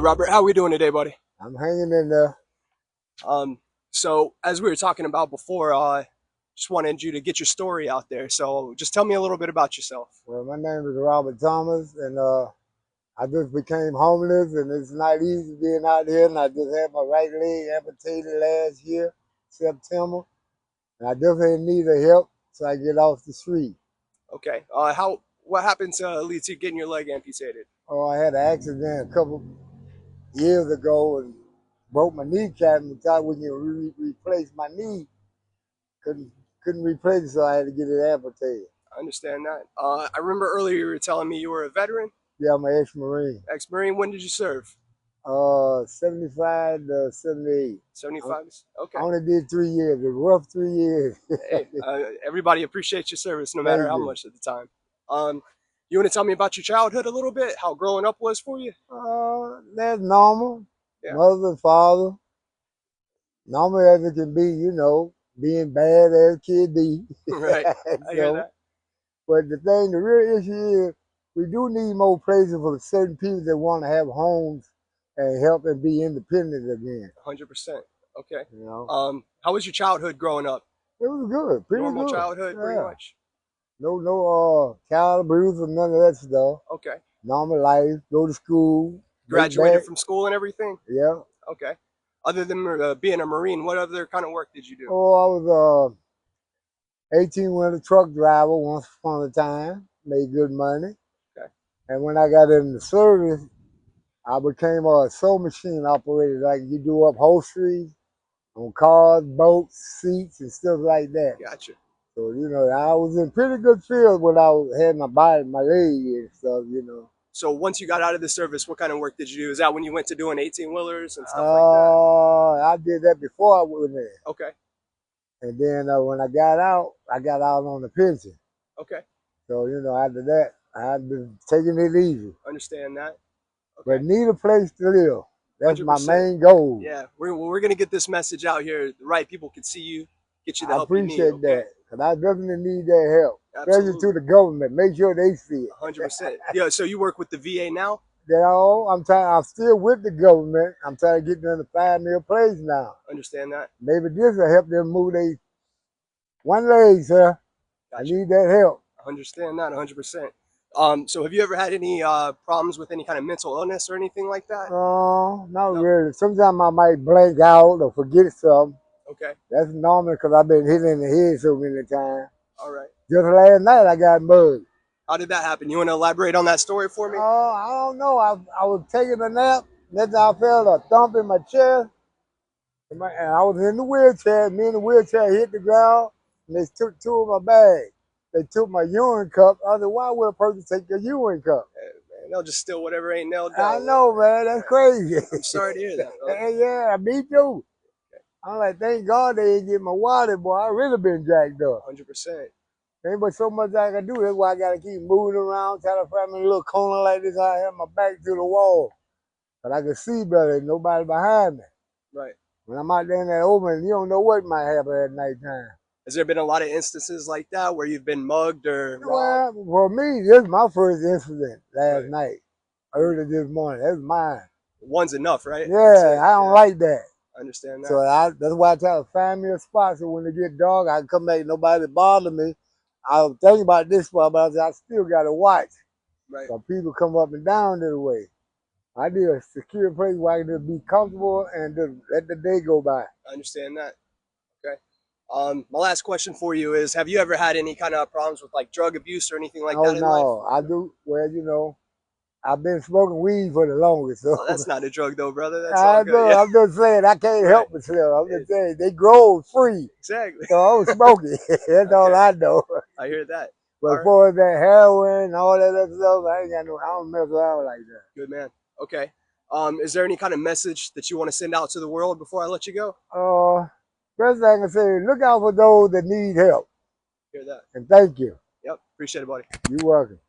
Robert, how are we doing today, buddy? I'm hanging in there. So as we were talking about before, just wanted you to get your story out there. So just tell me a little bit about yourself. Well, my name is Robert Thomas, and I just became homeless, and it's not easy being out here. And I just had my right leg amputated last year, September, and I definitely need the help so I get off the street. Okay. What happened to lead to getting your leg amputated? Oh, I had an accident a couple years ago and broke my kneecap, and thought we can replace my knee. Couldn't couldn't replace it, so I had to get it amputated. I understand that. I remember earlier you were telling me you were a veteran, Yeah, I'm an ex-Marine. ex-Marine. When did you serve? 75 to 78. 75? Okay. I only did 3 years. A rough 3 years. Hey, everybody appreciates your service no matter Thank how you. much at the time. You want to tell me about your childhood a little bit? How growing up was for you? That's normal. Yeah. Mother, father. Normal as it can be, being bad as kid be. Right. I hear that. But the real issue is we do need more places for certain people that want to have homes and help and be independent again. 100%. Okay. You know, How was your childhood growing up? it was good, pretty Normal good. childhood, pretty Yeah. much. No child abuse or none of that stuff. Okay. Normal life, go to school, Graduated from school and everything? Yeah. Okay. Other than being a Marine, what other kind of work did you do? Oh, I was 18-wheeler truck driver once upon a time. Made good money. Okay. And when I got in the service, I became a sewing machine operator. Like you do upholstery on cars, boats, seats, and stuff like that. Gotcha. So, I was in pretty good field when I had my leg and stuff, So once you got out of the service, what kind of work did you do? Is that when you went to doing 18-wheelers and stuff like that? I did that before I went there. Okay. And then when I got out on the pension. Okay. So, after that, I've been taking it easy. Understand that. Okay. But need a place to live. That's 100%. my main goal. Yeah, we're going to get this message out here. The right people can see you, get you the help you need. I appreciate that, because I definitely need that help. Absolutely. Especially to the government. Make sure they see it. 100%. Yeah, so you work with the VA now? I'm still with the government. I'm trying to get them to find me a place now. Understand that. Maybe this will help them move one leg, sir. Gotcha. I need that help. I understand that 100%. So have you ever had any problems with any kind of mental illness or anything like that? Not really. Sometimes I might blank out or forget something. Okay. That's normal because I've been hit in the head so many times. All right. Just last night I got mugged. How did that happen? You want to elaborate on that story for me? I don't know. I was taking a nap. Then I felt a thump in my chest. And I was in the wheelchair. Me and the wheelchair hit the ground. And they took two of my bags. They took my urine cup. I said, why would a person take your urine cup? Hey, man, they'll just steal whatever ain't nailed down. I know, man. That's crazy. I'm sorry to hear that. Yeah, me too. I'm like, thank God they didn't get my wallet, boy. I really been jacked up. 100%. Ain't but so much I can do. That's why I got to keep moving around, trying to find me a little corner like this. I have my back to the wall. But I can see better. There's nobody behind me. Right. When I'm out there in that open, you don't know what might happen at nighttime. Has there been a lot of instances like that where you've been mugged or robbed? Well, for me, this is my first incident last night. Early this morning. That's mine. One's enough, right? Yeah, I don't like that. I understand that. So that's why I try to find me a spot so when it get dark, I can come back, nobody bother me. I was thinking about this spot, but I still got to watch. Right. So people come up and down this way. I need a secure place where I can just be comfortable and just let the day go by. I understand that. Okay. My last question for you is, have you ever had any kind of problems with like drug abuse or anything like that in life? No, I do. Well, I've been smoking weed for the longest. So. Oh, that's not a drug though, brother. That's all good. Yeah. I'm just saying, I can't help myself. I'm just saying, they grow free. Exactly. So I was smoking. That's all I know. I hear that. But as far as that heroin and all that other stuff, I don't mess around like that. Good man. Okay. Is there any kind of message that you want to send out to the world before I let you go? First thing I can say, look out for those that need help. Hear that. And thank you. Yep. Appreciate it, buddy. You're welcome.